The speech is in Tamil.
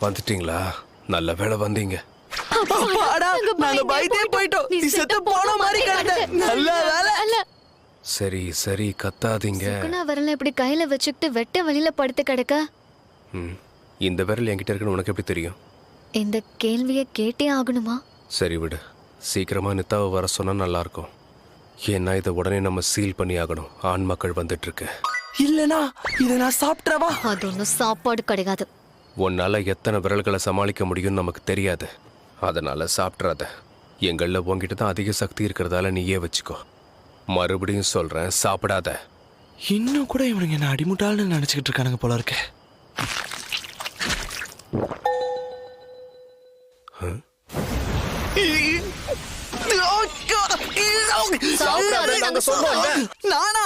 வந்துட்டீங்களா? நல்ல வேளை வந்தீங்க. நாங்க பயந்தே போயிட்டோம். நீ செத்து போன மாதிரி கிடந்த. நல்ல வேளை. சரி சரி கத்தாதீங்க. வரல இப்படி கையில வச்சுக்கிட்டு வெட்ட வழியில படுத்து கிடக்க. இந்த விரல் என்கிட்ட இருக்குன்னு உனக்கு எப்படி தெரியும்? இந்த கேள்வியை கேட்டே ஆகணுமா? சரி விடு, சீக்கிரமா நித்தாவை வர சொன்னா நல்லா இருக்கும். ஏன்னா இதை உடனே நம்ம சீல் பண்ணி ஆகணும். ஆண் மக்கள் வந்துட்டு இருக்கு. இல்லனா இத நான் சாப்பிட்றவா? அது ஒன்றும் சாப்பாடு கிடையாது. உன்னால எத்தனை விரல்களை சமாளிக்க முடியும்னு நமக்கு தெரியாது. அதனால சாப்பிட்றாத. எங்கள்ல உங்ககிட்ட தான் அதிக சக்தி இருக்கிறதால நீயே வச்சுக்கோ. மறுபடியும் சொல்றேன், சாப்பிடாத. இன்னும் கூட இவனுங்க என்ன அடிமுட்டாள்னு நினைச்சுக்கிட்டு இருக்கானுங்க போல இருக்கு. நானா?